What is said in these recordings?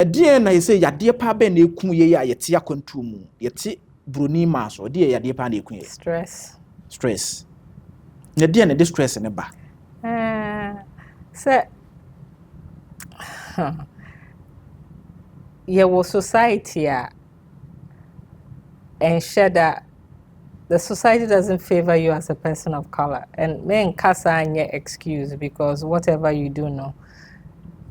dear na say ya dear pa ben eku ye ya yeti akwantu mu yeti broni ma so dear ya dear pa na eku ye stress na dear na this stress ne ba so your society ensure that the society doesn't favor you as a person of color, and men kasa anye excuse because whatever you do no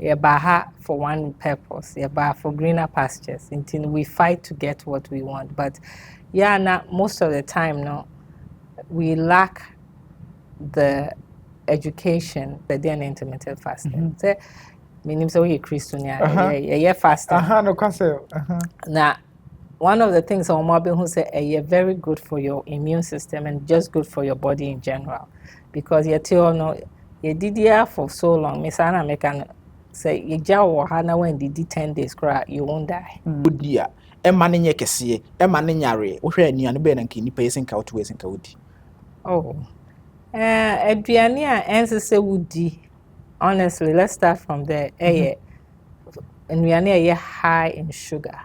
you're baha for one purpose, you're baha for greener pastures until we fight to get what we want. But most of the time no, we lack the education that they're intermittent fasting. So meaning so you're Christian, yeah fasting. No cancel. Now one of the things on Mobile who say you're very good for your immune system and just good for your body in general. Because you no you did here for so long, Miss Anna Mekan say you jaw hana when did 10 days cry, you won't die. Good dear. Emma nye kese, Emma nyare, wo hwe anuane be na nka nipa yesen ka woto yesen ka wodi. Oh. Aduane a ense se wodi. Honestly, let's start from there. Aduane high in sugar.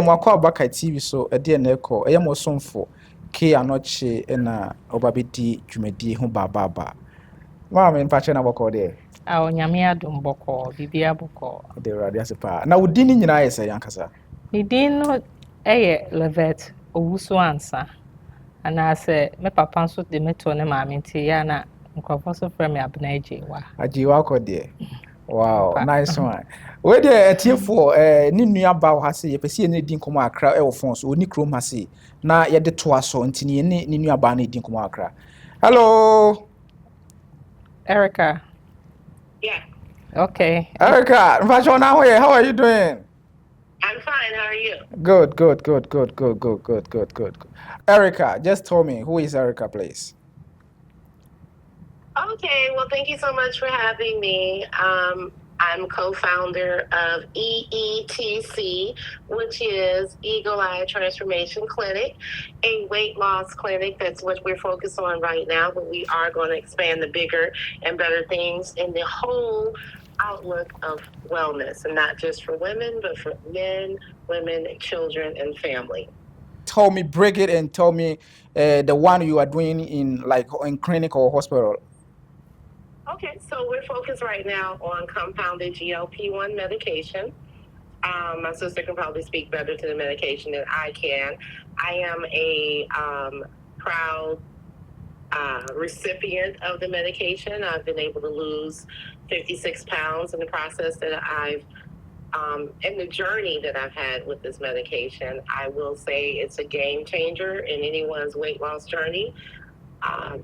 Mwakwa baka TV so ede na eko mo somfo ke anoche na obabedi dwumadi ho baba ma me mpache na boko de Onyame adom boko bibia boko de radio sepa na wodi ni nyina yesa yankasa mi din no Levette Owusu-Ansah ana se me papa nso de meto ne maame nti ya na nkrofo so frɛ me abena ajiwa ko de. Wow, nice one. Where the atiefo ni nua ba wo hase ye pese ne din komo akra e wo fon so oni krom hase na ye de to aso ntini ni nua ba na din komo akra. Hello Erica. Yeah. Okay. Erica, how are you doing? I'm fine. How are you? Good. Erica, just tell me, who is Erica, please? Okay, well, thank you so much for having me. I'm co-founder of EETC, which is Eagle Eye Transformation Clinic, a weight loss clinic. That's what we're focused on right now, but we are going to expand the bigger and better things in the whole outlook of wellness, and not just for women, but for men, women, children, and family. Tell me, break it and tell me the one you are doing in clinic or hospital. Okay, so we're focused right now on compounded GLP-1 medication. My sister can probably speak better to the medication than I can. I am a proud recipient of the medication. I've been able to lose 56 pounds in the process that I've, in the journey that I've had with this medication. I will say it's a game changer in anyone's weight loss journey.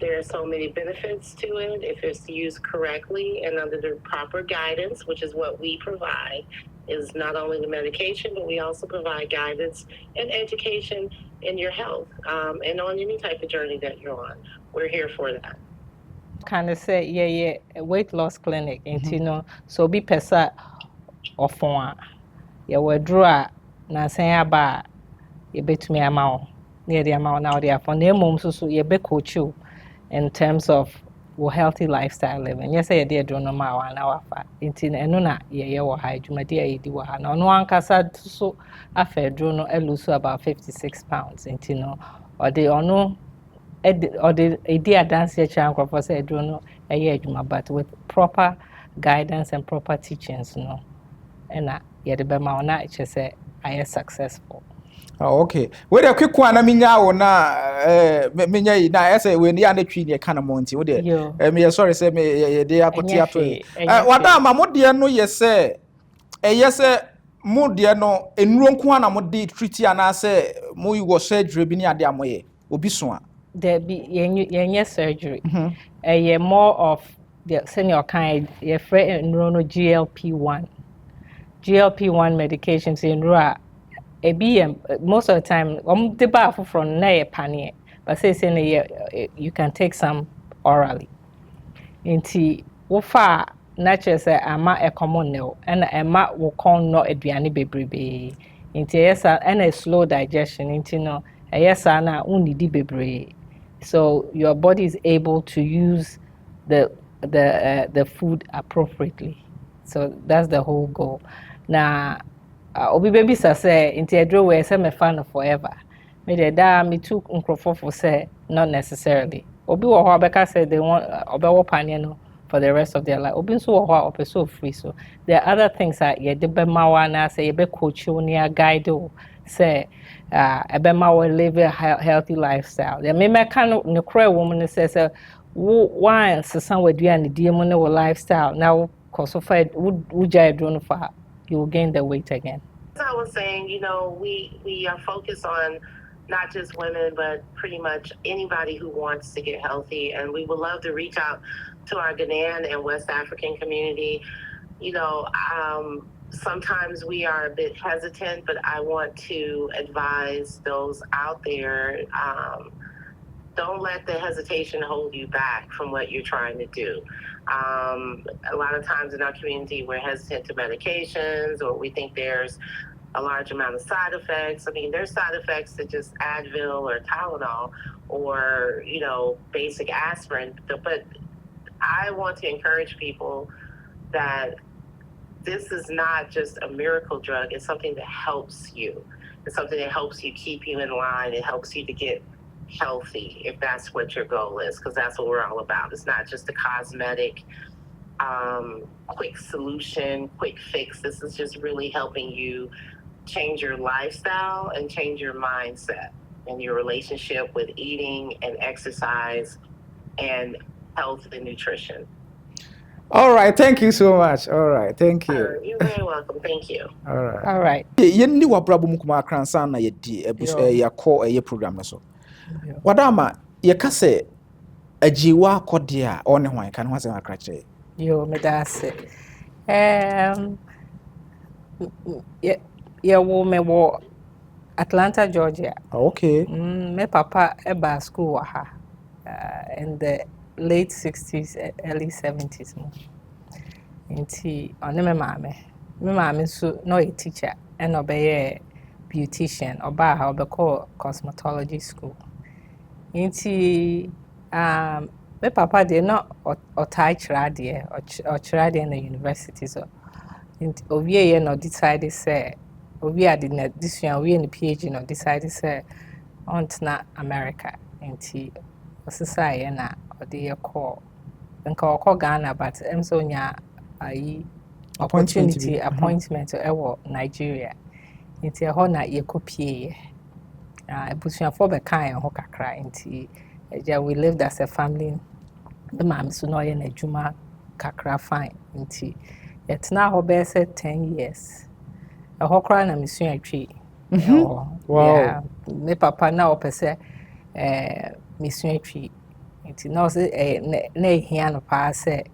There are so many benefits to it if it's used correctly and under the proper guidance, which is what we provide, is not only the medication, but we also provide guidance and education in your health and on any type of journey that you're on. We're here for that. Kind of say, a weight loss clinic, so be pesa of one. You will draw, na say about you bet me amount. Near the amount now there for name mom so you be coach you in terms of healthy lifestyle living. Yes, I did no ma one hour fa. Inti eno na ye wo ha adwuma de ayi di wo ha. Na no ankasa so afa dro no lose about 56 pounds. Inti no or the ono or the idea dance here chankro for say dro no ayi adwuma, but with proper guidance and proper teachings no. And ye de be ma ona it say I am successful. Oh, okay. Where a quick one, I mean, now, Minya, I say, when the other tree near Canamonti, would there? Me, sorry, say me, they are put here to what am I, what dear no, yes, sir. Yes, sir, more dear no, in room one, I'm de treaty, and I say, more you was surgery, be near the way, will be soon. There be yes surgery. A more of the senior kind, your friend in Rono GLP-1 medications in Ra. Most of the time, the bar from na panic, but say you can take some orally. Inti wofa natural say ama a common no, and ama will call no aduane bebrebe. Inti yes and a slow digestion. Inti no yes na unidi bebre. So your body is able to use the food appropriately. So that's the whole goal. Now, obi baby say into a draw where say me fan forever. Me de da me took unkrofo for say not necessarily. Obi wo ho abeka say they want obewo panye no for the rest of their life. Obi so wo ho ope so free. So there are other things that ye de be mawa na say ye be coach you near guide you say ebe mawa live a healthy lifestyle. There me kind of no cry woman says why sesan waduane die mu ne wo lifestyle now cause of it would drone for you will gain the weight again. As I was saying, you know, we are focused on not just women, but pretty much anybody who wants to get healthy. And we would love to reach out to our Ghanaian and West African community. You know, sometimes we are a bit hesitant, but I want to advise those out there, don't let the hesitation hold you back from what you're trying to do. A lot of times in our community, we're hesitant to medications, or we think there's a large amount of side effects. I mean, there's side effects to just Advil or Tylenol or, you know, basic aspirin. But I want to encourage people that this is not just a miracle drug. It's something that helps you. It's something that helps you keep you in line. It helps you to get healthy, if that's what your goal is, because that's what we're all about. It's not just a cosmetic, quick solution, quick fix. This is just really helping you change your lifestyle and change your mindset and your relationship with eating and exercise and health and nutrition. All right, thank you so much. All right, thank you. You're very welcome. Thank you. All right. Yenni wabrabo mu kuma kransa na yedi yakọ eye program so. Wadama yeka se ajiwa akode a one hwan kan ho se akrache. Yo me da se. Yeah, me wo Atlanta, Georgia. Okay. Me papa eba school ha in the late 60s, early 70s. Inti on me mama so no a teacher and obey a beautician or ba ha obeko cosmetology school. Inti me papa de no or tai chirade or chirade in the university so owie no decided say we had in this year we in the PhD no decided say on na America inti osisai na ode call nka okọ Ghana but so nya ayi appointment ewo Nigeria inti ho na yekopie ebusuafo be kan ho kakra inti we lived as a family the mom so no ye na adwuma kakra fine inti etna ho be say 10 years a ho kra na misu atwi wow yeah me papa na opese misu atwi inti no say na ehia no pa say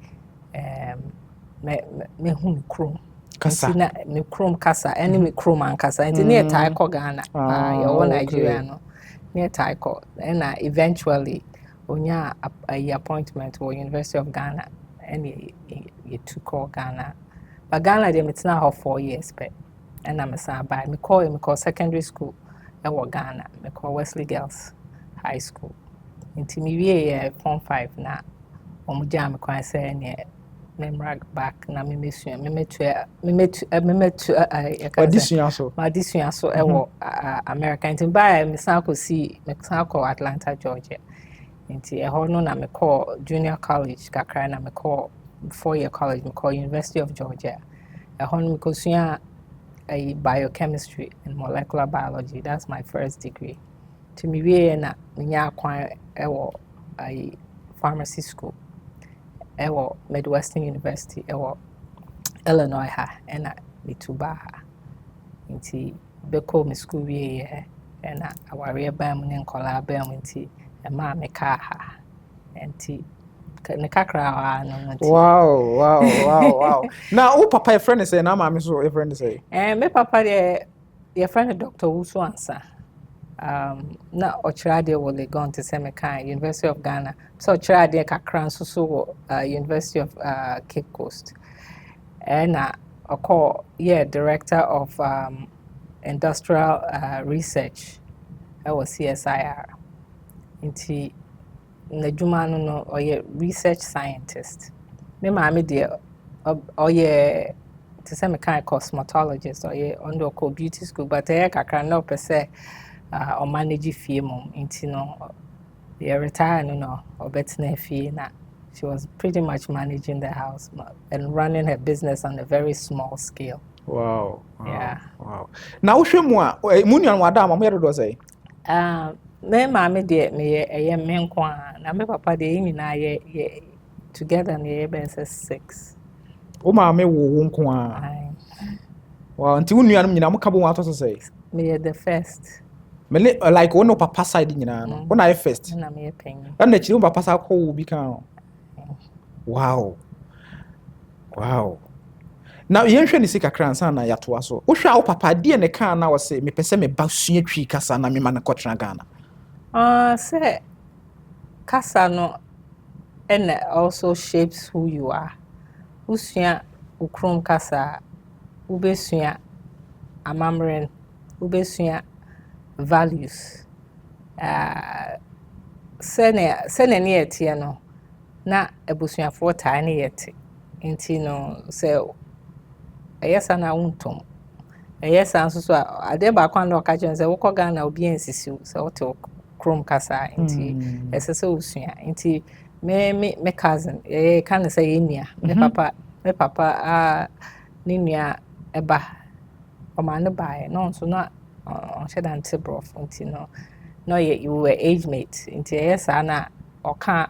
me hu krom kasa na me krom kasa ene me krom ankasa inti na etai ko Ghana ye wo Nigeria no na etai ko na eventually onya a appointment with University of Ghana and you took all Ghana. But Ghana they it's now 4 years but and I'm a by me call secondary school and Ghana me call Wesley Girls High School. Into me form 5 na jam kwa say ne memrag back na me mesu audition so America into by me san see me san Atlanta, Georgia. Inti eho no na me call junior college kakra na me call 4-year college me call University of Georgia. Eho no me kosua a biochemistry and molecular biology. That's my first degree. To me we na nya kwan ewo a pharmacy school. Ewo Midwestern University ewo Illinois ha and me tuba ha. Inti beko me school we and aware bam ne nkola bam inti ma me ka ha enti ne kakra no wow now o papa your friend say na ma me so your friend say me papa de your friend Dr. Owusu-Ansah na ochirade wo le gone to say me kan University of Ghana so ochirade kakra so University of Cape Coast and director of industrial research was CSIR. Nti n'adwuma no ɔyɛ research scientist. Me maame deɛ ɔyɛ to say me kind cosmetologist ɔyɛ ɔkɔ beauty school but ɛyɛ kakra na ɔpɛ sɛ ɔmanage fie mom nti no yɛ retire no ɔbɛtena fie na she was pretty much managing the house and running her business on a very small scale. Wow. Yeah. Wow. Now wo hwɛ mu a mu nua no wada ma mo yɛ dodo sɛ me maame deɛ me ɛyɛ me nko a na me papa deɛ nyinaa yɛ together na yɛ bɛn 6. wo maame wo nko a wow nti wo nua no nyinaa mo ka bo ato so sɛ me the first. Me like wo no papa side nyinaa no wo na yɛ first na me penny na chiri wo papa sa kɔ wo bi kan. Wow. Now yen hwɛ ne sika kransa na yatoa so wo hwɛ wo papa de ne kan na wo sɛ me pɛsɛ me ba sua twi kasa na me ma ne kɔtena Ghana. Say kasa no and also shapes who you are. Usua ukrom kasa ubesua amamren ubesua values. Sene ne yɛteɛ no na abusuafoɔ taa ne yɛte nti no sɛ ɛyɛ sa na wontom ɛyɛ sa nso so ade ba kwa na ɔka kyerɛ sɛ wokɔ Ghana obi ansisiw sɛ wote krom kasa nti ɛsɛ sɛ usua nti me cousin ka ne sɛ yɛnia me papa ne nua ɛba ɔma ne baeɛ no nso na ɔhyɛ da nte brɔfo nti no no you were age mate nti ɛyɛ sa na ɔka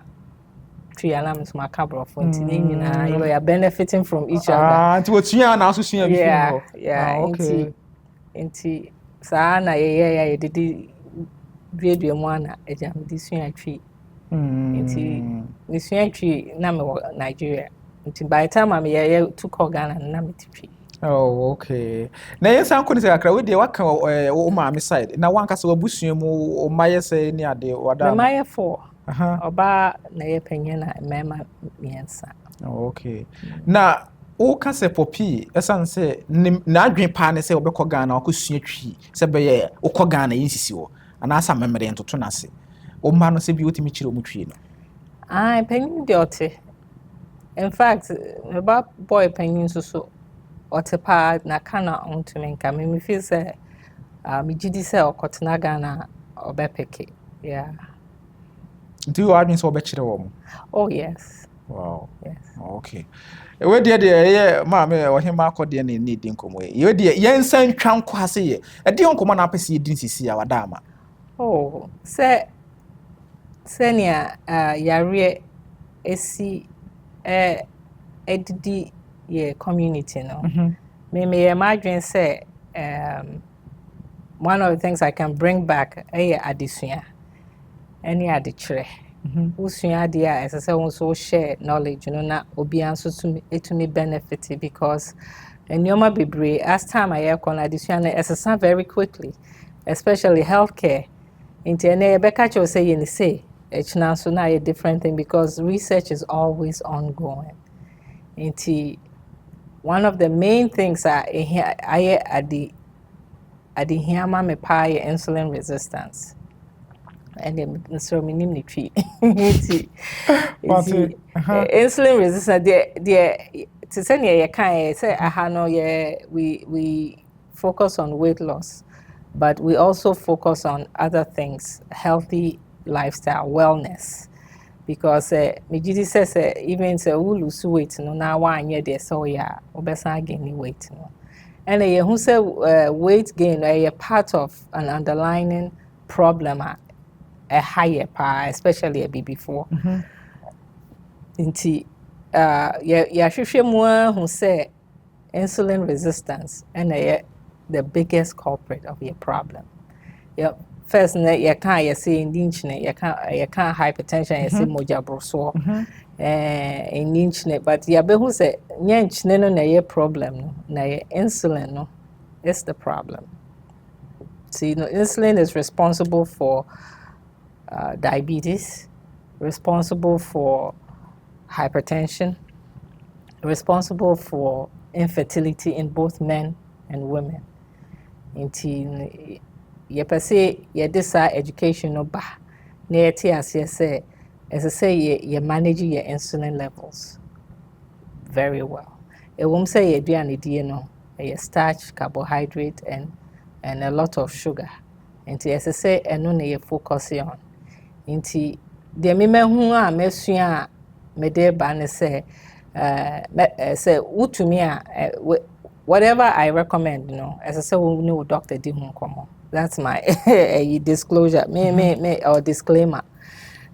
trianam so maka brɔfo nti ne nyinaa you are benefiting from each other. Nti wotua na aso sua bi fo. Yeah, okay. Nti saa na yɛyɛ didi dua mu ana agya me di sua twi. Nti me sua twi na me wɔ Nigeria. Nti by the time I'm here to call Ghana na me twi. Oh, okay. Na yɛn san kɔ ne sɛ kakra we de waka wo maame side na wanka sɛ wabusua mu o mayɛ sɛ ne ade wada. Me mayɛ 4. Oba na yɛ panyin na mɛma miɛnsa. Oh, okay. Na o ka sɛ popi ɛsan sɛ na adwen pa ne sɛ obɛkɔ Ghana akɔsua twi sɛ bɛyɛ okɔ Ghana yinsisi wo ana asa memere ntoto na se o ma no sɛ bi wotimi kyerɛ mu twi no. Panyin de ɔte. In fact me ba boy panyin so ɔte pa na kana ontumi nka me feel sɛ me gidi sɛ ɔkɔtena Ghana ɔbɛpeke. Yeah. Nti you admin so obɛkyerɛ wo mu. Oh yes. Wow. Yes. Okay. We de maame ohima akɔde na ni di nkomo ye. We de yensan twa nkɔ ase ye. De nkomo na apese di nsisi a wada ama. Oh, senia yare esi edidi ye community no. Me imagine say one of the things I can bring back adesua. Any adichere. Usua dia as I say also share knowledge na obi anso to me benefit because nyoma bebre as time I kon adesua na esesa very quickly, especially healthcare. Inti na ebeka cho say you say echna so na a different thing because research is always ongoing. Inti one of the main things I adi hiama me pie insulin resistance. And then so minim ni twi insulin resistance the to say near kan say aha no we focus on weight loss but we also focus on other things, healthy lifestyle, wellness, because me gidi says even say we lose weight no na one year there so yeah obesa gain weight no and who say weight gain a part of an underlying problem a higher power, especially a BB4. Inti hwehwɛ who say insulin resistance and the biggest culprit of your problem. First you can't say indigenous, you can't hypertension, you say moja broso indigenous, but ya be who say nyanchine no na your problem no na your insulin no is the problem. See, insulin is responsible for diabetes, responsible for hypertension, responsible for infertility in both men and women. ye per se ye desa education no ba na ye te ase say as I say ye manage your insulin levels very well. It won't say ye aduane die no ye starch, carbohydrate and a lot of sugar. Nti as I say eno na ye focus on. Nti de me hu a mesua me de ba ne say say utumi a whatever I recommend, as I say we know doctor di hu komo. That's my disclosure. Me or disclaimer.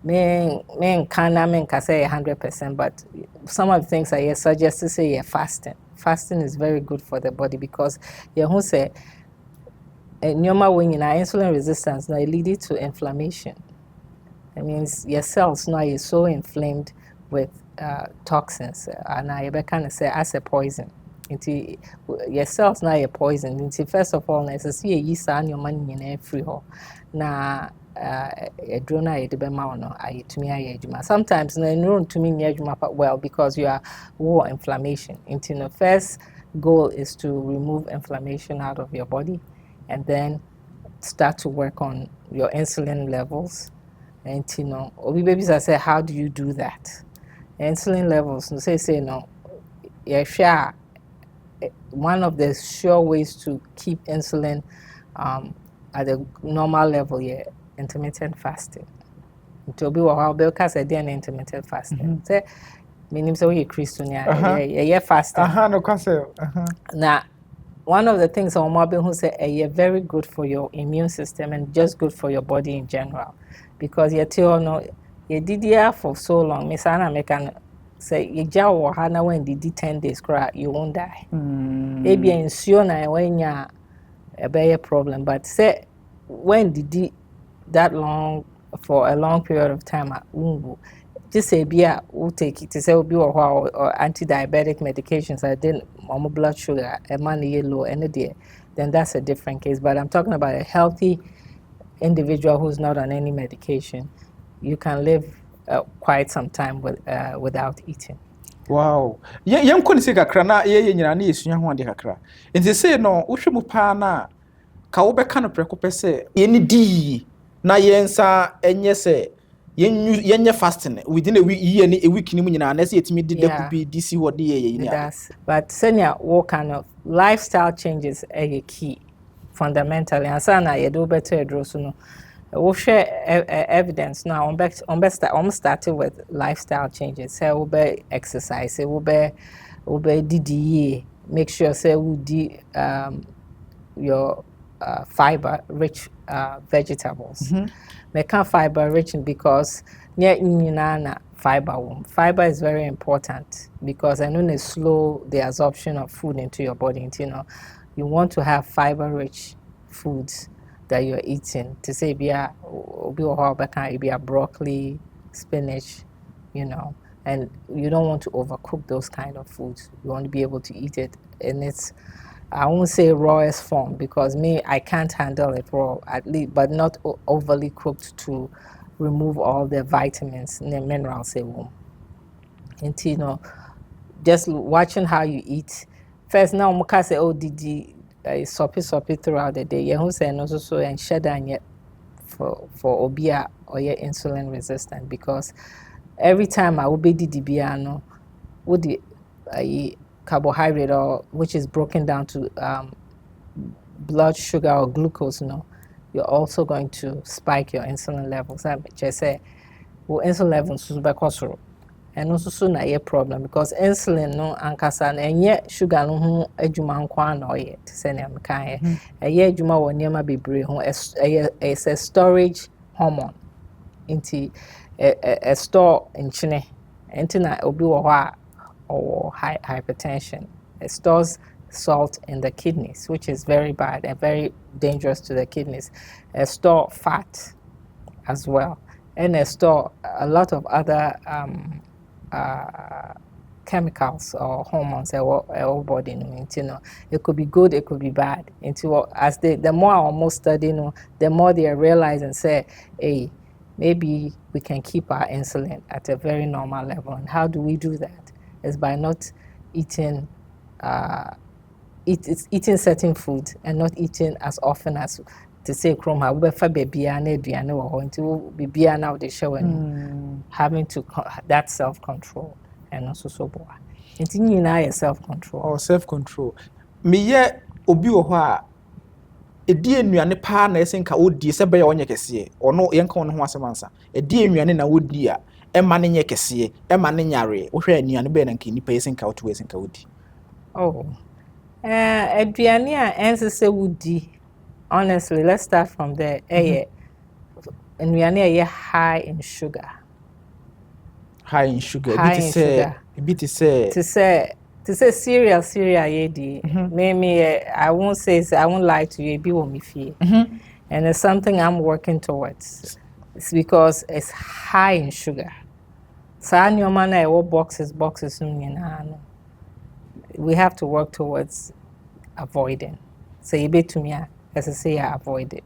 Me can say 100%, but some of the things I suggest to say fasting. Fasting is very good for the body because who say nyoma when you insulin resistance now it leads to inflammation. It means your cells now are so inflamed with toxins, and I can say as a poison. Into your cells now are poison. Into first of all, as I see a yeast and your money in free hole. Na a drone I de no I to me I sometimes no to me well because you are war inflammation. Into the first goal is to remove inflammation out of your body, and then start to work on your insulin levels. And obi babies I say, how do you do that? Insulin levels, no say no. Yeah, sure. One of the sure ways to keep insulin at a normal level, intermittent fasting. To be what I'll say, then intermittent fasting. Say, meaning so you Christian, yeah, fasting. No question. Now, one of the things on mobile who say very good for your immune system and just good for your body in general. Because you did here for so long, Miss Anna can say you jaw hana when did 10 days cry, you won't die. Maybe in Siona when you're a bad problem, but say when did that long for a long period of time just say beer will take it to say be or anti-diabetic medications I didn't blood sugar a money low and then that's a different case. But I'm talking about a healthy individual who's not on any medication. You can live quite some time without eating. Wow. Yam koni se kakra na ye nyina na yesua ho ade kakra. Nti se no wohwe mu pa na ka wo beka no preko pese ye ni di na yensa enye se yenye fasting within a week ni mu nyina na se yetimi di da bi disi wo de ye ni. But senior what kind of lifestyle changes are key fundamentally and sana ye do better adroso no. We'll share evidence now. On started with lifestyle changes. Say we'll be exercise. Say we'll be DDE. Make sure say we do your fiber-rich vegetables. Make fiber-rich because near inana fiber. Fiber is very important because I know they slow the absorption of food into your body. You want to have fiber-rich foods that you're eating. To say be a broccoli, spinach, and you don't want to overcook those kind of foods. You want to be able to eat it in its, I won't say rawest form because I can't handle it raw, at least, but not overly cooked to remove all the vitamins and the minerals. And just watching how you eat. First, now I say, did soppy throughout the day. You say no so and shut yet for obia or your insulin resistant because every time I will be DDBiano with the carbohydrate or which is broken down to blood sugar or glucose, you're also going to spike your insulin levels. I just say insulin levels is because and also soon a problem because insulin no ankasa and yet sugar no ho adwuma nkwa na oye send am kan e adwuma wo niam bebre ho is a storage hormone into a store nchine entina obi wo ho a or hypertension. It stores salt in the kidneys, which is very bad and very dangerous to the kidneys. It store fat as well, and it store a lot of other chemicals or hormones our body it could be good, it could be bad. As the more I almost study, the more they realize and say, hey, maybe we can keep our insulin at a very normal level. And how do we do that? Is by not eating eating certain foods and not eating as often as to say chrome ha we fa bebia na aduane wo ho nti bebia na wo de show and having to that self control and also so boa nti nyina ya self control or self control me ye obi wo ho a edi enuane pa na ese nka odi se be ya onye kese ono ye nka ono ho asemansa edi enuane na wodi a ema ne nye kese ema ne nyare wo hwe enuane be na nka nipa ese nka woto ese nka wodi aduane a ensese wodi honestly let's start from there enuane high in sugar to say cereal yedi I won't lie to you be what me feel and it's something I'm working towards. It's because it's high in sugar. So boxes we have to work towards avoiding. So you bet to me as I say I avoid it.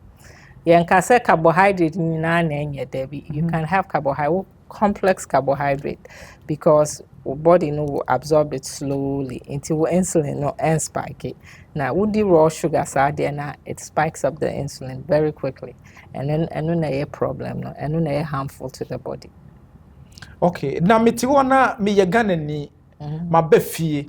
You can say carbohydrate you can have carbohydrate, complex carbohydrate, because our body will absorb it slowly until insulin no and spike it. Now with the raw sugar now it spikes up the insulin very quickly and then a problem no and then harmful to the body. Okay, now me tiwana me yagane ni mabefie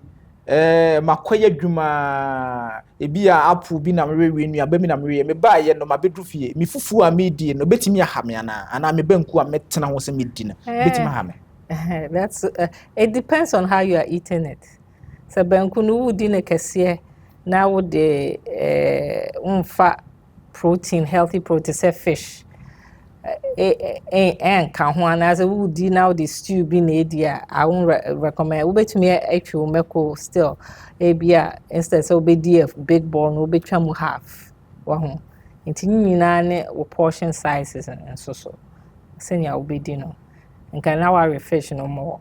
makoye dwuma ebia apu bi na mewe nua ba mi na mewe me ba ye no mabedu fie me fufu a me die no betimi ahame ana me banku a metena ho se me di na betimi ahame. That's it depends on how you are eating it. So banku no wudi na kese na wo de protein, healthy protein, say fish and can one as a woody now the stew be nadia. I won't recommend we bet me actual meko still abia instead so be dear big ball no be tramu half one inti portion sizes and so senior will be dinner and can now refresh no more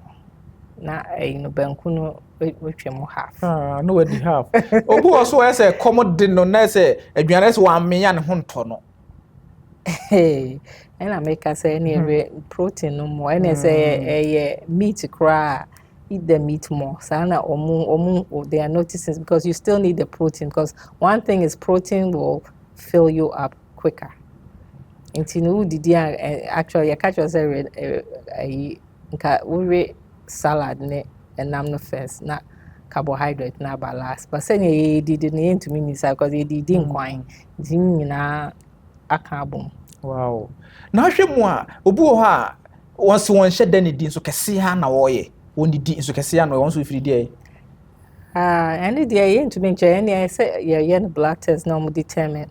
na banku no which half no we half obu also as a common dinner na say aduane se wa me ya ne ho nto no. Hey, and I make us say any protein no more. And I say meat cry, eat the meat more. Sana they are noticing because you still need the protein. Because one thing is protein will fill you up quicker. Into actually I catch us a salad ne and I'm not first not carbohydrate na last. But say you didn't into me because you didn't quite akabum. Wow. Na hwemu a obu ho a wonse won hye da ne din so kese ha na wo ye won di so kese ha na won so firi di and the into me I say blood test no determine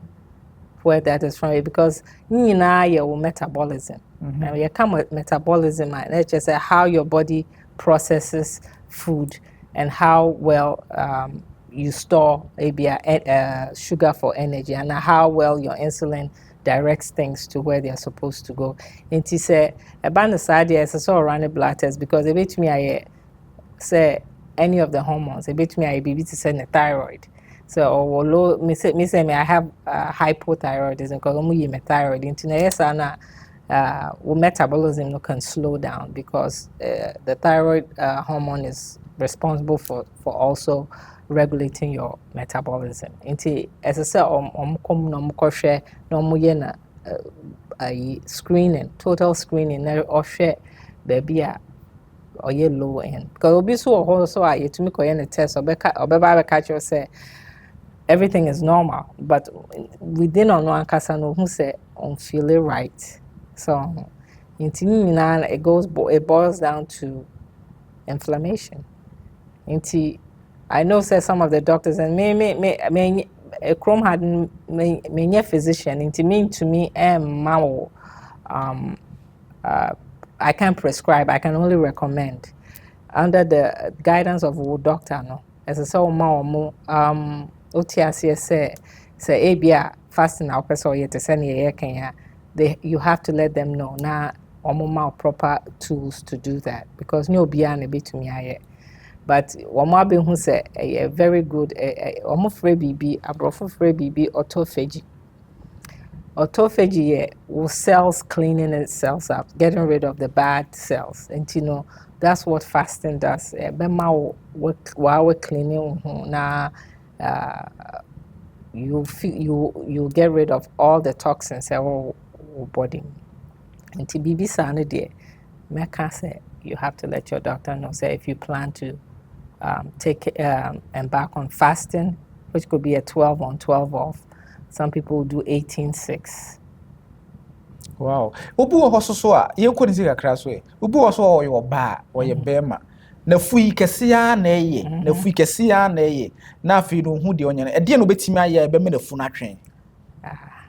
where that is from because your metabolism and you come with metabolism and it's just how your body processes food and how well you store sugar for energy and how well your insulin directs things to where they are supposed to go. And he said, about the side, yes, I saw run a blood test because it bet me I say any of the hormones, it bet me I be to send a thyroid. So low, me say I have hypothyroidism because I'm thyroid. Into yes, metabolism can slow down because the thyroid hormone is responsible for also regulating your metabolism. Inti as I said come no mkoshe no muyena screening, total screening na ohwe baby a oye low end. Because obi so also a yetumi koye na test obeba catch you say everything is normal, but within on one kasa no who say on feel it right. So inti it boils down to inflammation. Inti I know say some of the doctors and me Chrome had me physician into mean to me I can't prescribe, I can only recommend under the guidance of a doctor no as I saw OTS say abia fasting our person yet to send you have to let them know now proper tools to do that because no beyond a bit to me but one who say a very good almost BB abrofo BB autophagy. Autophagy will cells cleaning itself up, getting rid of the bad cells. And that's what fasting does. While we're cleaning na you get rid of all the toxins in your body. And to be there, you have to let your doctor know. Say if you plan to embark on fasting, which could be a 12 on 12 off. Some people do 18-6. Wow. Ubu ho so a ye ko ni sika kra so e. Ubu ho so o yo ba o ye bema. Na fui kesia na eye. Na fui kesia na eye. Na afi no hu de onya. E de no betimi aye be me na fu na twen.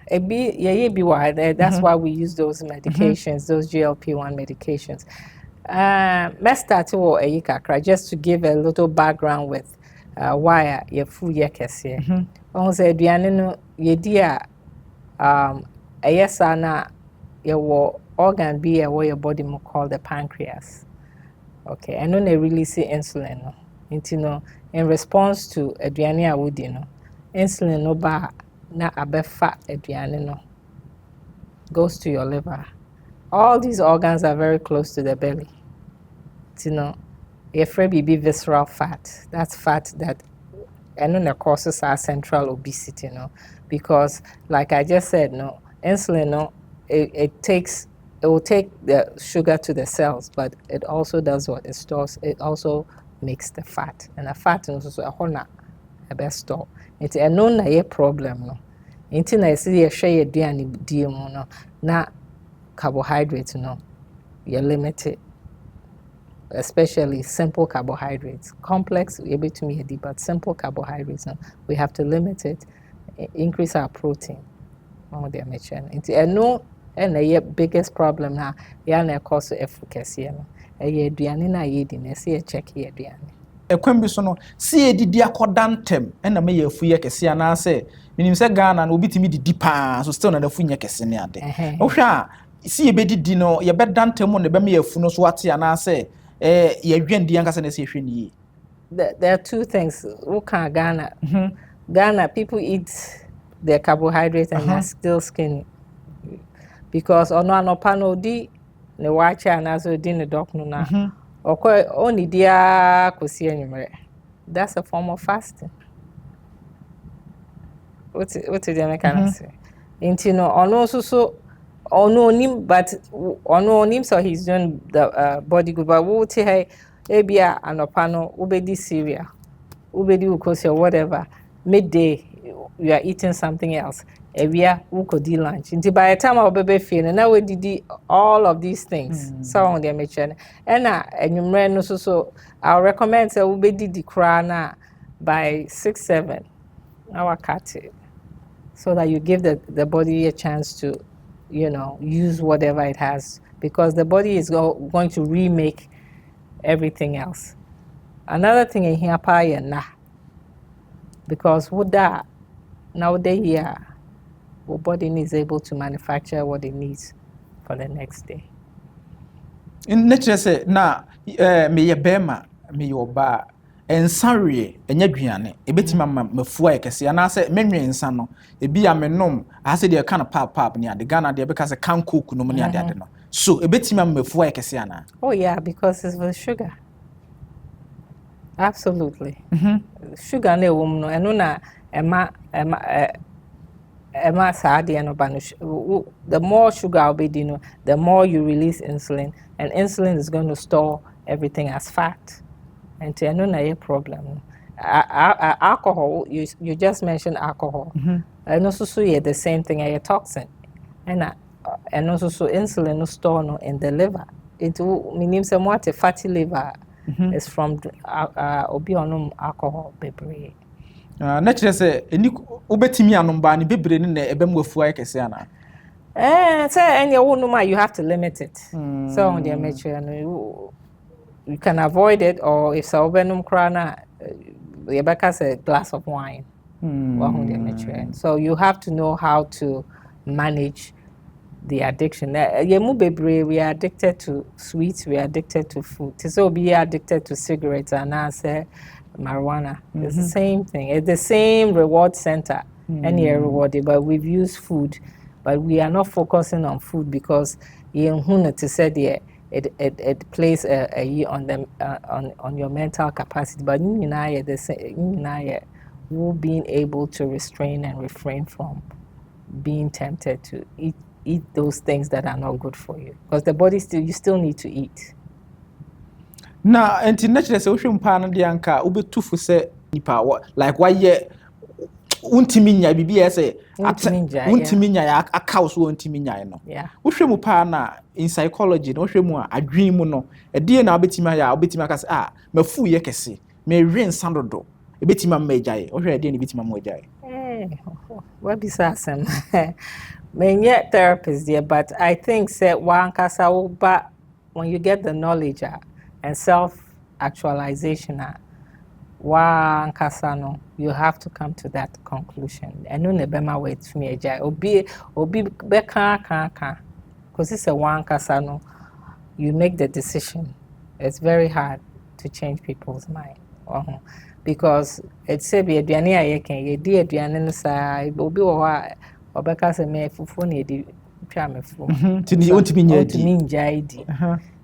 That's why we use those medications, those GLP-1 medications. Let's start with a kakra just to give a little background with why your food yekese. On say aduane no yedi a ayesa na your organ be a way your body mo called the pancreas. Okay, and then they release insulin no. Into in response to aduane a wodi no, insulin no ba na abefa aduane no goes to your liver. All these organs are very close to the belly. Your free be visceral fat. That's fat that and then it causes our central obesity, because like I just said, insulin, it will take the sugar to the cells, but it also does what it stores. It also makes the fat, and the fat is also a best store. It's a known problem, no. It's na see a share no na carbohydrates, you're limited. Especially simple carbohydrates. Complex, able to me, but simple carbohydrates, we have to limit it, increase our protein. They mentioned. It's the biggest problem now. Yana cause efficacy. Aduane na yedi na see check here aduane. Ekwem bi so no see edidi akodantem na me yafu ye kese ana se minim se Ghana na obitimi didi pa so still na nafu nye kese ne ade. Ohwa see ebedidi no ye bedantem no be me yafu no so ate ana se there are two things. Ghana. Ghana, people eat their carbohydrates and are still skinny. Because no di ne watch and as di ne doc no na. Only dia kosi enyumere. That's a form of fasting. What did you make say? Ono so but so he's doing the body good. But we'll tell hey, ebia anopano, ubedi cereal, ubedi ukosi or whatever. Midday, you are eating something else. Ebia ukodi lunch. Until by the time our baby feeling, now we did all of these things. So on the mention. And you so I'll recommend say ubedi di krana by 6-7. Now I cut it. So that you give the body a chance to use whatever it has, because the body is going to remake everything else. Another thing in here, because with that, nowadays our body is able to manufacture what it needs for the next day. In nature say na me ye bema me yo ba ensare enya duane ebetima mafua ekese ana se menwe ensa no ebi ya menom ase de kind of pap ni ade Ghana de because can cook no ni ade no so ebetima mafua ekese ana. Oh yeah, because it's with sugar. Absolutely. Sugar na ewom no eno na ema saade no banish. The more sugar obedi the more you release insulin, and insulin is going to store everything as fat. And to no problem. Alcohol, you just mentioned alcohol. And also the same thing, a toxin. And also insulin no store in the liver. It means somewhat a fatty liver is from obionum alcohol bebre. Naturally say eni obetimi anom ba ni bebre ni na ebem afua ekese ana. Say any wonuma you have to limit it. So on the amateur you can avoid it, or if Saubenum Krana, Rebecca said a glass of wine. So you have to know how to manage the addiction. We are addicted to sweets, we are addicted to food. So we are addicted to cigarettes and I say marijuana. It's the same thing. It's the same reward center. And you're rewarded, but we've used food. But we are not focusing on food because it plays on your mental capacity. But being able to restrain and refrain from being tempted to eat those things that are not good for you, because the body you still need to eat. Na enti naturally say wohwe mpa no de anka obetufu se nipa like why untimi nya bibia say untimi nya ya akaw so untimi nya no wohwe mu pa na in psychology no wohwe mu a adwen mu no edie na obetima ya obetima ka say mafu ye kese me wen sandodo ebetima majaye wohwe edie na betima majaye what be asem me therapist there, but I think say wankasa but when you get the knowledge and self-actualization wankasa no, you have to come to that conclusion. And no nebema wait for me obi beka because it's a wankasa no, you make the decision. It's very hard to change people's mind. Because it's say be aduane ayeken ye di aduane no sa obi wo ha obeka se me fufu na edi twa me fu tini ontimi nya di ontimi nya di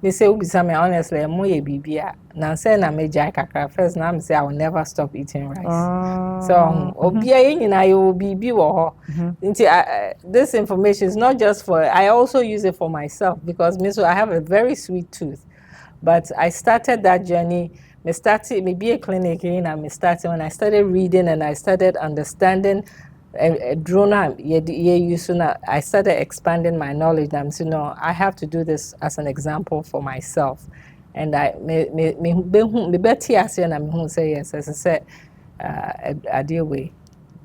they say obi say me honestly mo ye bibia na say na me jai kakra first na me say I will never stop eating rice. So obi anyina yo bibi wo ho this information is not just for I also use it for myself because me so I have a very sweet tooth, but I started that journey. I started maybe a clinic and I started when I started reading and I started understanding I started expanding my knowledge. I'm saying, no, I have to do this as an example for myself. And I me better as and I'm say yes, as I said, I deal with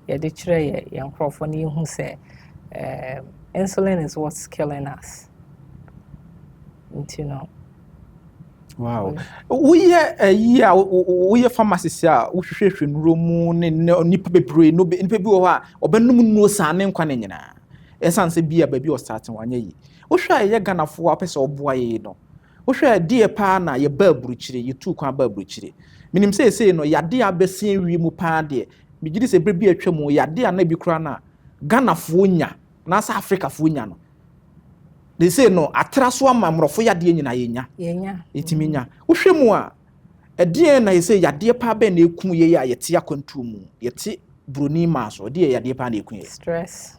the young Crawford who say insulin is what's killing us. You know. Wow. We are pharmacists ya wohwehwehwe nromu ne nipa bebre no nipa bi wo ha obenum no sane nkwa ne nyina esanse bia ba bi o starting wanya yi wohwa ye ganafo apese oboa ye no wohwa die pa na ye ba buruchire ye tu kwa ba buruchire minim sei no yade abesien wi mu pa de migidi se bre bi atwam yade na bi kura na ganafo nya na sa Africa fo nya no. They say no atraso amamrofo yade nyina yenya etiminya wohwe mu a ede na say yade pa ba na eku ye ya yete akwantu mu yete broni maso de yade pa na eku ye stress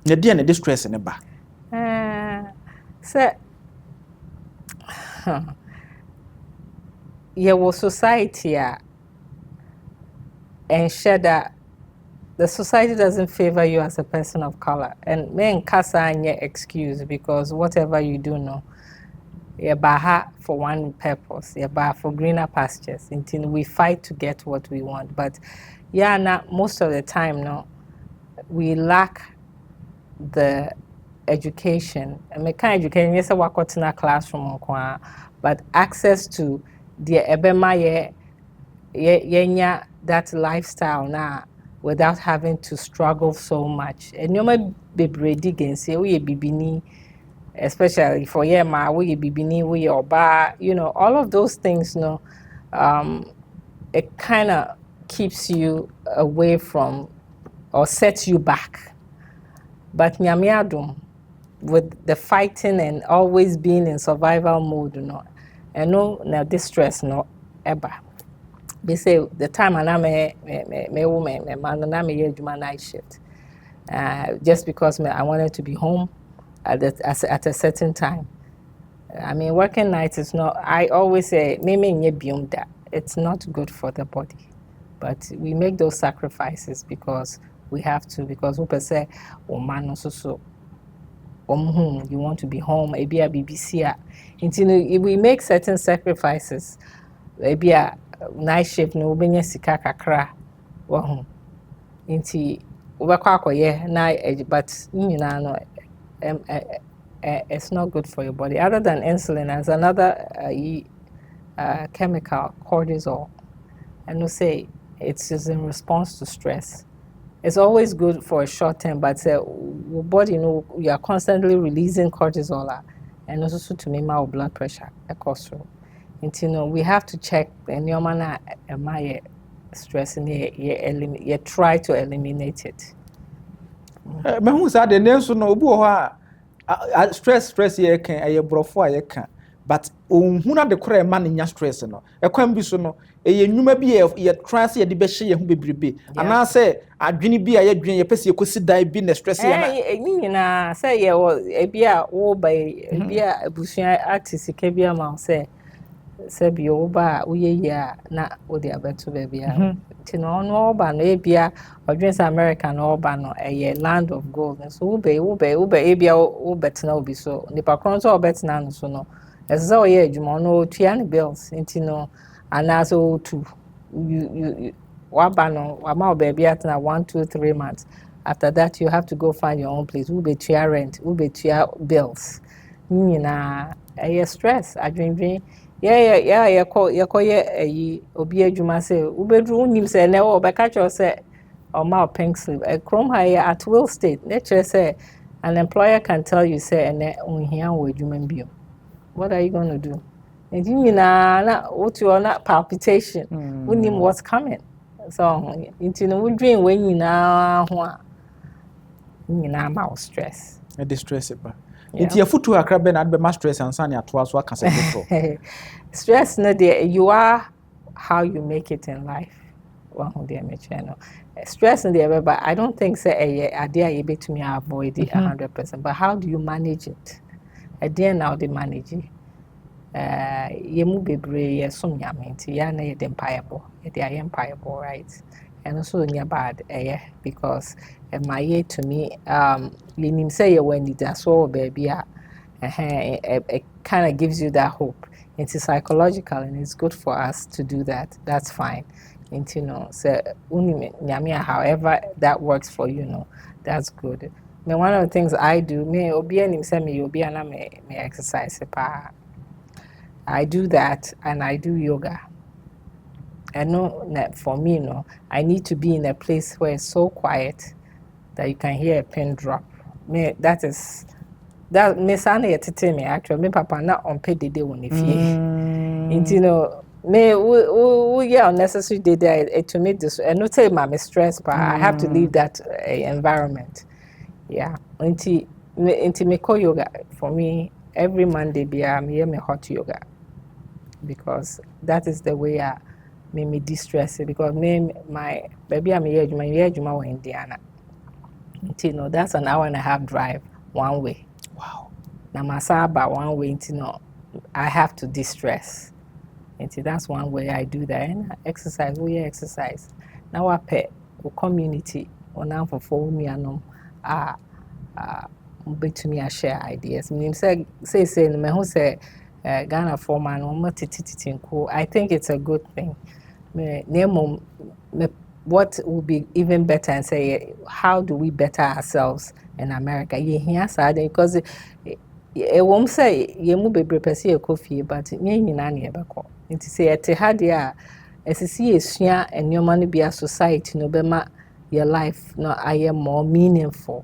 na de na de stress ne ba say your society and share that the society doesn't favor you as a person of color. And men kasa anye excuse because whatever you do no, you're baha for one purpose, you're baha for greener pastures until we fight to get what we want. But most of the time no, we lack the education. I mean, kind of education, yes, I work in a classroom, but access to the ebema yenya that lifestyle now. Without having to struggle so much. And you might be ready and say, we bibini, especially for yema, we bibini, we oba, you know, all of those things, you know, it kind of keeps you away from or sets you back. But nyamiadum, with the fighting and always being in survival mode, you know, and no, now this stress, no, ever. They say the time I night shift, just because I wanted to be home at a certain time. I mean, working nights is not. I always say, it's not good for the body, but we make those sacrifices because we have to. Because we say, oh man, so. You want to be home, maybe a BBC. If we make certain sacrifices, maybe a night shift no benya sika kakra wa ho nti obekwa akoye na but nyina no it's not good for your body. Other than insulin, there's another chemical, cortisol, and we say it's just in response to stress. It's always good for a short term, but your body, you know, you are constantly releasing cortisol and also to make our blood pressure cholesterol. And you know, we have to check and your man my stress and you try to eliminate it. Me who say the name so no obi ho stress ye kan aye brofo aye kan but ohuna de kora man nya stress no ekwan bi so no eye nnwuma bi ye try say ye de be hye ye ho bebrebe ana say adwene bi a ye dwen ye pese ekosi dai bi na stress ye na nyina say ye wo ebia wo ba ebia abusua artist ke bia ma say bi wo ba wo ye ya na wo de abeto ba bia ti no no ba no ebia odwen say America no ba no eye land of gold so wo be ebia wo betena obi so nipa kron so betena no so no as o ye adwuma no tua ne bills nti no ana so tu you wabano wama baby at na 1 2 3 months after that you have to go find your own place we be tua rent we be tua bills nyina stress adwendwen yeah call ye obi adwuma say we bedru unim say na we be catch us say or ma pink slip chrome high at will state nature say an employer can tell you say and unhia wo adwuma bio what are you going to do and nyina na what you are not palpitation unim what's coming. So, into no dream when you now ma stress. A distress ba. Into your foot to a crab and be ma stress and sunny at was what can say. Stress no dear you are how you make it in life. One who dear me channel. Stress in the but I don't think say a dear you be to me avoid it 100%. But how do you manage it? A dear now they manage it. Ye mu bebre ye som nyame nti ya na ye de mpaebo ye de aye mpaebo right and also nya bad because my year to me you nim say ye when it so baby it kind of gives you that hope. It's psychological and it's good for us to do that. That's fine. And you know so nyame however that works for you know that's good. Me one of the things I do me obi anim say me obi ana me exercise pa. I do that and I do yoga. I know that for me, you know, I need to be in a place where it's so quiet that you can hear a pin drop. Me, that me sana yetete me actually me papa na on pay the day when if you know me we yeah unnecessary day there to make this and not tell my stress but I have to leave that environment. Yeah. Until me call yoga for me every Monday be me hot yoga. Because that is the way I me distress because my baby I'm here in Indiana. You know that's an hour and a half drive one way. Wow. Now my about one way you know I have to distress. And that's one way I do that and exercise exercise. Now I pay community on for me and to me I share ideas. Me say me who say Ghana foreman I think it's a good thing. What would be even better and say how do we better ourselves in America? Because it won't say you move be person a coffee but it say at hadia as see and your money be a society no be your life no I am more meaningful.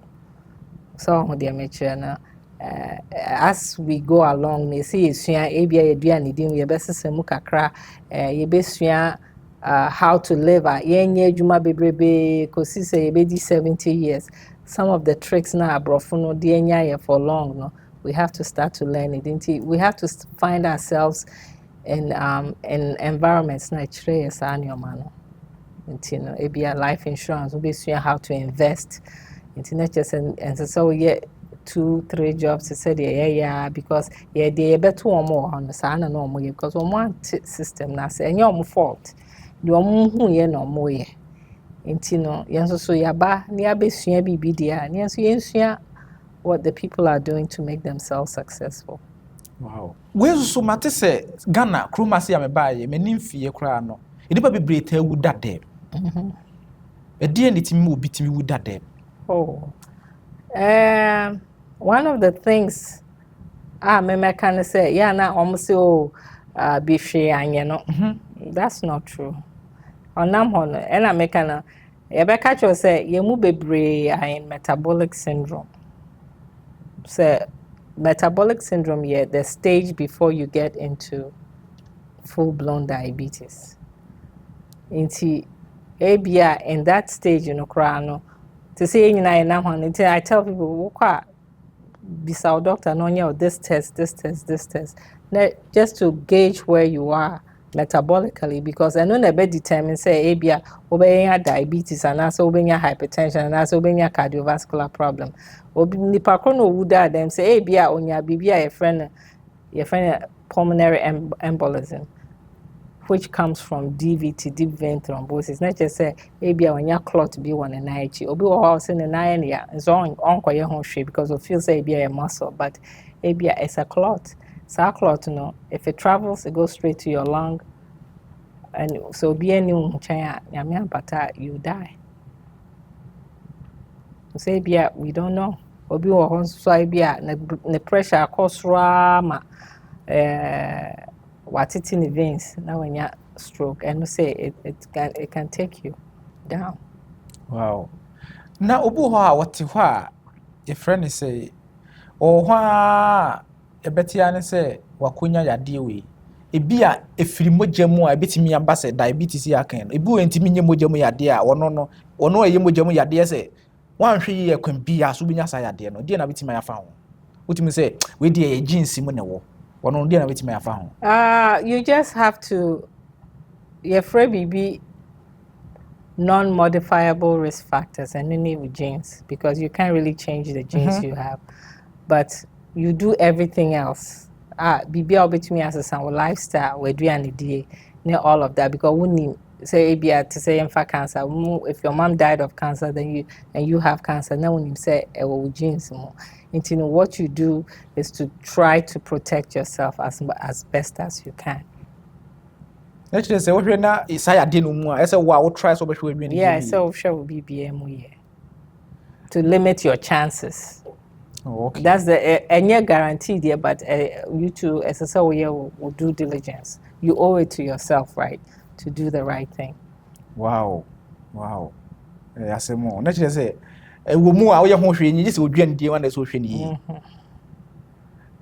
So dear Mitchell as we go along they see sua ebia eduane din we besesemu kakra ye besua how to live yenye adwuma bebrebe kosi say be 70 years some of the tricks na abrofo no de enya for long no we have to start to learn it. We have to find ourselves in environments na chire sa anyoma no ntino ebia life insurance we besua how to invest into just and so we get 2-3 jobs to say yeah because they better one more on the side and no more because one system na say any fault the who ye no more ye intino yenso so yaba ni abesua bibi dia ni yenso yensua what the people are doing to make themselves successful. Wow. We so mate say Ghana kromasi amebaye menim fie kra no edipa bebre ta wu dade e ni timi obi timi wu dade. Oh one of the things me can say yeah na almost be free and no that's not true onam hono and I make an e catch you say you mu bebre in metabolic syndrome. So metabolic syndrome the stage before you get into full-blown diabetes. Inti abia in that stage you know no to say I tell people beside doctor no nya this test. Just to gauge where you are metabolically, because I know never determine say ebia obenya diabetes and also obenya hypertension and also obenya cardiovascular problem. Obi nipa ko no wuda them say ebia onya bibia your friend pulmonary embolism, which comes from DVT, deep vein thrombosis. Not just say ebia onya clot be one and ichi obi wo house in the nine ya is on koye ho hwe because of feel say ebia a muscle, but ebia it's a clot. So clot, no, if it travels, it goes straight to your lung, and so be any you die. Say we don't know. Obi wo so be the pressure cause rama what it in the veins now when you stroke, and say it can take you down. Wow. Now obu ho what your friend is say oh ebetia ne se wakonya yade we ebia efiri mojamu a ebetimi amba se diabetes ya kan ebu entimi nye mojamu yade a ono eye mojamu yade se wanhwe ye kwambi ya so binya sa yade no de na betimi ya fa ho utimi se we de ye jeans mu ne wo ono de na betimi ya fa ho you just have to your free be non-modifiable risk factors and any with genes, because you can't really change the genes you have, but you do everything else. Bibi obetumi as a lifestyle we do and day, all of that, because when say ABR to say for cancer, if your mom died of cancer, then you have cancer. Now when you say genes more, what you do is to try to protect yourself as best as you can. Actually, say what we na isaya de no mu a say wo try so be hwe adwene. Yeah, so sure will be BM to limit your chances. Oh, okay. That's the and guarantee there, but you too, as a will do diligence. You owe it to yourself, right, to do the right thing. Wow. I say more. Naturally say wo mu a wo ye ho hwe nyi se odwan die wan so hwe ni.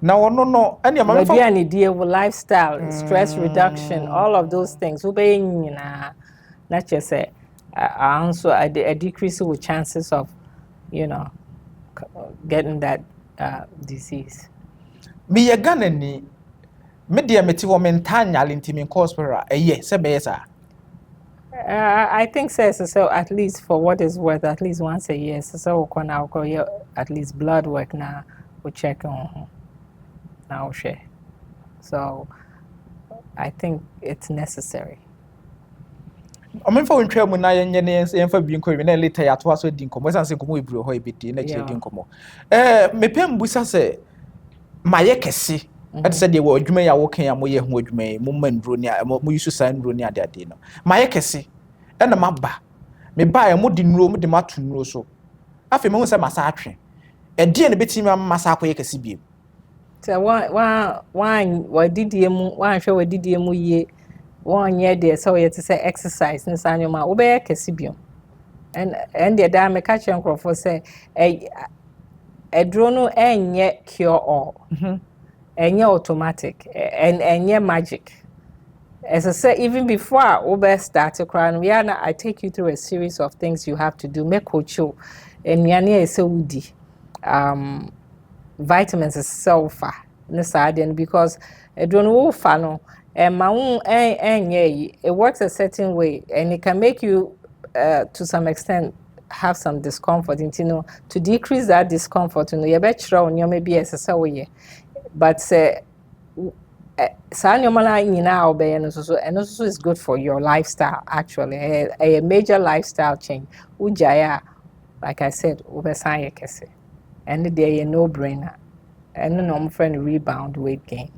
Now no any amount of deal with lifestyle, stress reduction, all of those things. Not just say also a decrease with chances of getting that disease. Me ye Ghana ni me dia meti wo mentanya lintimi cospera se be yesa. I think so at least for what is worth, at least once a year. So we at least blood work now we check on now share. So I think it's necessary. Omenfa wontwa mu na yenye ne yenfa bi nko wi na later ya to aso di nkomo sanse nkomo ebru ho ebiti na che di nkomo mepem busa se maye kese ati se de wo adwuma ya wo kan ya mo ye ho adwuma mo mandro ni mo yusu san ndro ni ade no maye kese e na maba me ba ya mo di nro mo de matu nro so afi me hu se masa atwe e de ne betimi masa akoye kese bi so wa didie mu wa hwe wa didie mu ye one year there so you to say exercise in sanoma wo be kesibium and the dame catch and for say a drone enye cure all enye automatic and enye magic, as I say, even before Uber started crying, I take you through a series of things you have to do. Make coach you and yania is so woody vitamins is so far because a drone fano and my own it works a certain way and it can make you to some extent have some discomfort, to decrease that discomfort, you better on your maybe as a way, but say and also is good for your lifestyle actually, a major lifestyle change. Ujaya, like I said, Obesity kese, and they a no-brainer, and no friend rebound weight gain.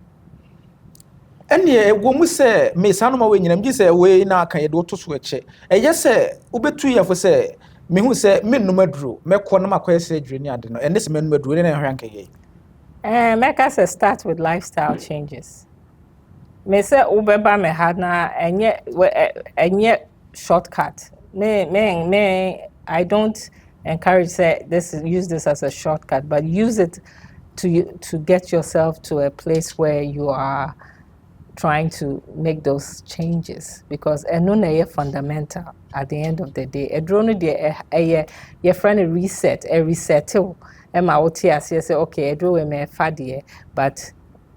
And ye wo mu se me sanoma we nyinam gi se we na kan ye do to so eche eye se obetu ye fo se me hu se me numaduro me ko na makoye se adwene ade no ene se me numaduro ne hwan kan ye make us start with lifestyle changes. Me se ubeba me had na enye shortcut. Me I don't encourage say use this as a shortcut, but use it to get yourself to a place where you are trying to make those changes, because it's fundamental at the end of the day. A drone your friend reset, Emma Otias say okay, I drew me fadie, but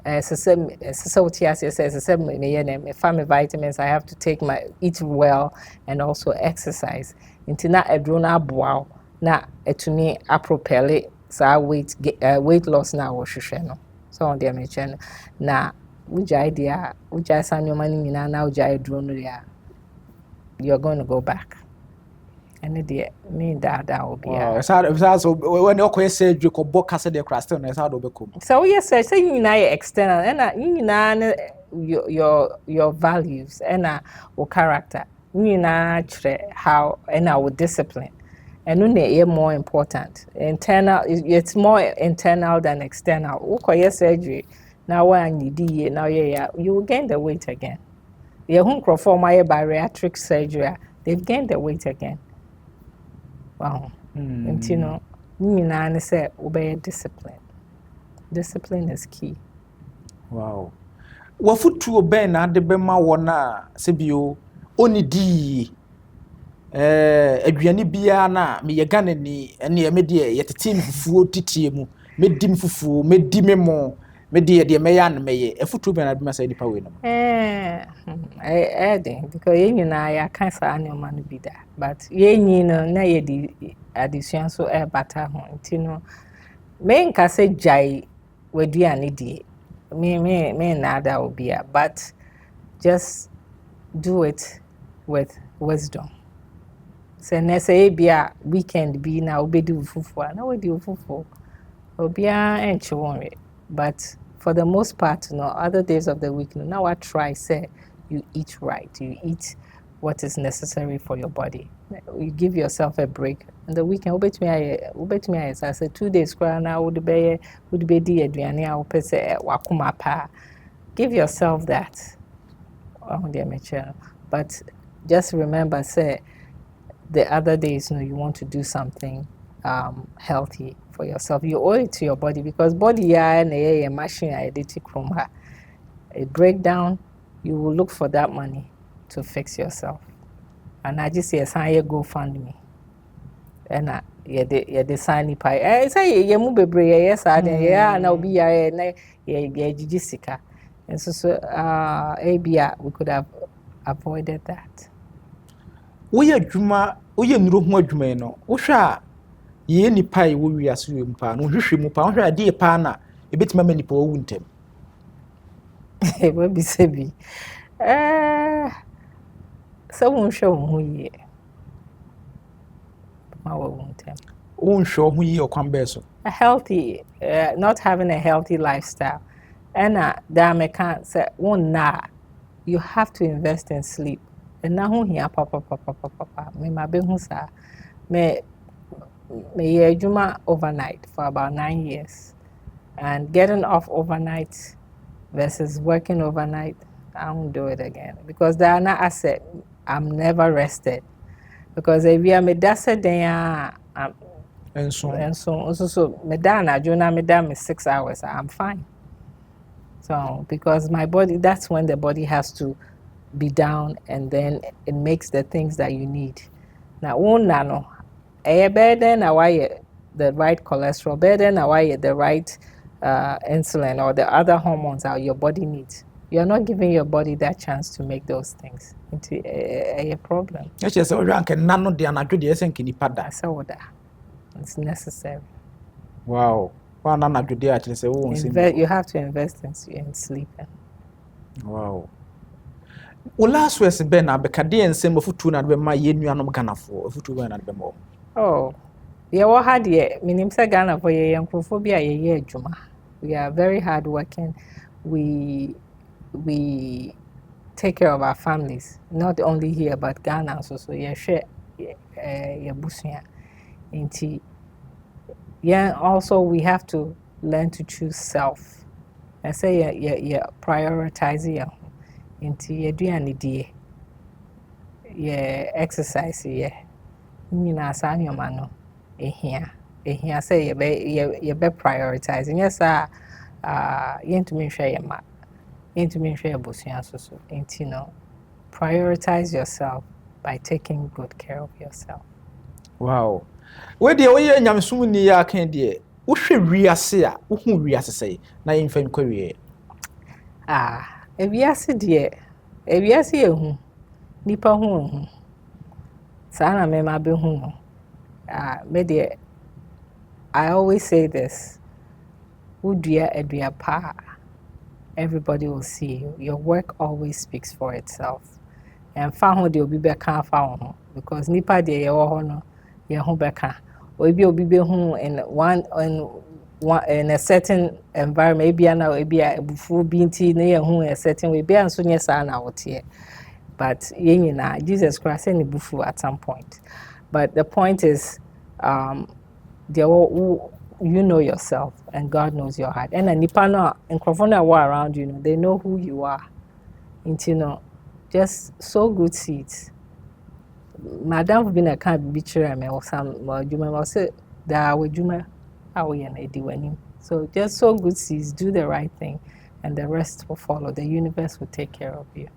Otias says me family vitamins. I have to eat well and also exercise. Into na edrona bow na etumi apropele sa weight loss na wo hwehwe no. So on the mention na uja idea uja sanyo mani na uja edrona ya. You're going to go back. And the mean that will be so when you say you go book as the crust and how do become. So yes, say you know external and your values and our character. You know how and our discipline. And no more important. Internal it's more internal than external. Okay, surgery. Now when you do now you will gain the weight again. Your home perform my bariatric surgery, they've gained the weight again. Wow. And you know, I say obey discipline. Discipline is key. Wow. What food to obey na de bema wona sebio oni di aduane bia na me yegane ni ene me de yetete mfufuo titie mu medi mfufuo medi memo me de me ya na me ye afutu be na be masa nipa we no because you na ya cancer animal no be that but you no na ye di addition so bata ho ntino me nka se jai waduane die me na da obia but just do it with wisdom. So nese bia weekend be na obedi ufufu na we di ufufu obia enche wonre but for the most part no other days of the week no now I try say you eat right, you eat what is necessary for your body, you give yourself a break. And the weekend obet me I say 2 days kwa na would be di aduane a opese wakuma pa. Give yourself that on the amateur. But just remember say the other days you want to do something healthy for yourself. You owe it to your body because body and a machine identical from her. A breakdown, you will look for that money to fix yourself. And I just say sign go fund me. And you sign pie. I say you move bebre yes and now be Jessica. And so ABA we could have avoided that. We adwuma oye nuro ho adwuma no wo hwa ye nipa e wo wiase we mpa no hwehwe mu pa wo hwa de pa na ebetima ma nipa wo wuntem e we bi se bi so won hwe ho ye ma wo wuntem won hwe ho ye okwambe so a healthy not having a healthy lifestyle and that me can say one na you have to invest in sleep. And now here papa me mabe hu sa me juma overnight for about 9 years and getting off overnight versus working overnight I won't do it again because they are not asset. I'm never rested because if you are me dasa then and so me dana juna me dam 6 hours I'm fine. So because my body that's when the body has to be down and then it makes the things that you need. Now no better than the right cholesterol, better than the right insulin or the other hormones that your body needs. You're not giving your body that chance to make those things into a problem. It's just nano de anadwo de esen kinipa da. So that it's necessary. Wow. One anadwo de actually say you have to invest in sleeping. Wow. Last week ben na bekade ensem ofutu na be ma ye nuanom ganafo ofutu ben na be mo. Oh. Ye wo hard ye minim se ganafo ye yankrofo bia ye adwuma. We are very hard working. We take care of our families, not only here but Ghana also. So ye share ye busua. Inti also we have to learn to choose self. I say ye prioritize ye into aduane die exercise ye nyina sa nyoma no ehia say ye be prioritizing yes yentumi hwe ye ma yentumi hwe abosua so enti no prioritize yourself by taking good care of yourself. Wow. We dey oye nyamsum ni ya kan de wo hwe wiase a wo hu wiase sei na yemfa nkɔ wie ewiase de ewiase ehu nipa hu saa na me ma be hu me de I always say this udua edua pa everybody will see you. Your work always speaks for itself and fa ho de obi be kan fa ho because nipa de ye wo ho no ye ho be kan obi be hu in in a certain environment maybe na ebufu bi nti na ye hu a certain way bia nso nye saa na wote but ye nyina Jesus Christ and ebufu at some point but the point is you know yourself and God knows your heart and nipa no enkrofo na were around you know they know who you are you know just sow good seeds madam been a kind be chere me or some juma say da wajuma awoye na edi wani so just sow good seeds do the right thing and the rest will follow the universe will take care of you.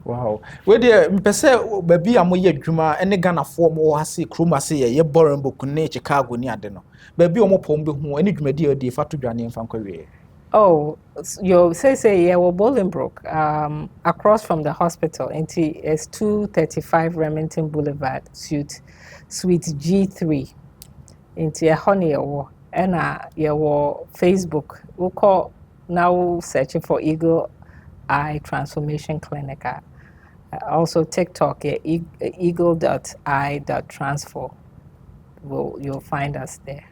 Wow. We dey mpese baby amoye adwuma ene Ghana fo mo hase kroma se ye boren ne Chicago ni ade no baby omo pom be hu ene dwumadi odi fa to dwane mfa nkwawe. Oh, you say yeah, we're Bolingbrook, across from the hospital. It's 235 Remington Boulevard, suite G3. Into a honey and your Facebook. We'll call now searching for Eagle Eye Transformation Clinic. Also TikTok, eagle.eye.transform. You'll find us there.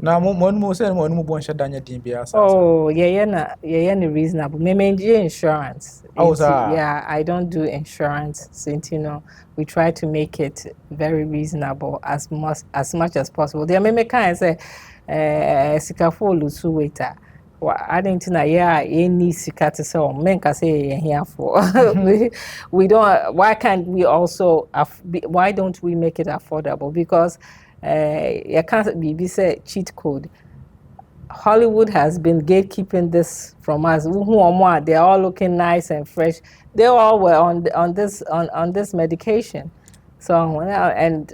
Na mo say mo no bon hye danya din bia asa. Oh, yeah, reasonable. Me insurance. Yeah, I don't do insurance since you know we try to make it very reasonable as much as possible. There me can say sikafo lusu waiter. I didn't know any sikate so men can say here for. We don't why don't we make it affordable because you can't be say cheat code. Hollywood has been gatekeeping this from us. They're all looking nice and fresh. They all were on this medication. So and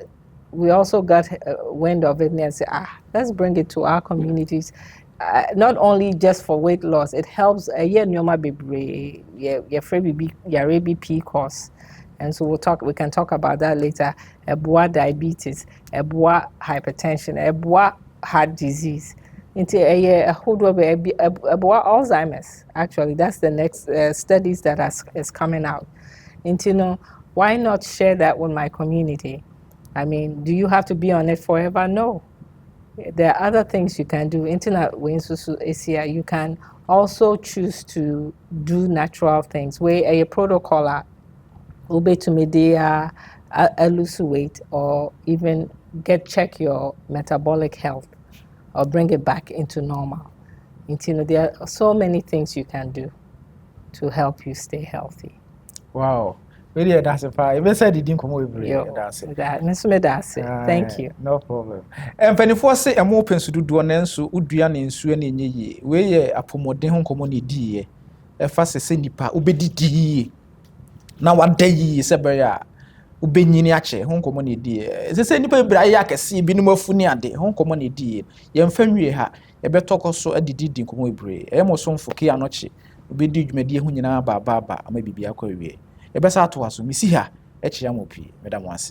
we also got wind of it and said, let's bring it to our communities. Not only just for weight loss, it helps a year nyoma bebre your BP course. And so we can talk about that later. Eboa diabetes, eboa hypertension, eboa heart disease. Into a eboa Alzheimer's. Actually, that's the next studies that is coming out. Into why not share that with my community? I mean, do you have to be on it forever? No. There are other things you can do. Internet you can also choose to do natural things. Where a protocol Obesity, lose weight, or even check your metabolic health, or bring it back into normal. There are so many things you can do to help you stay healthy. Wow. Really, that's a fine. Even said it didn't come over. Thank you. No problem. And when you say I'm open to do an answer, Udian in Suani ye, where ye a pomodin home common dear, a fast a sendipa, ubedi. Now what day ye, Sabaya, Ubeniache, home common dear. The same people Brayaka see Binimo Funiade, home common dear. Young family ha, a better talk also a did in Comobre. I am also for Kianochi, Ubedi media Hunina Baba, maybe be a query. Ebesa to aso misi ha echi amopi Madam Wansi.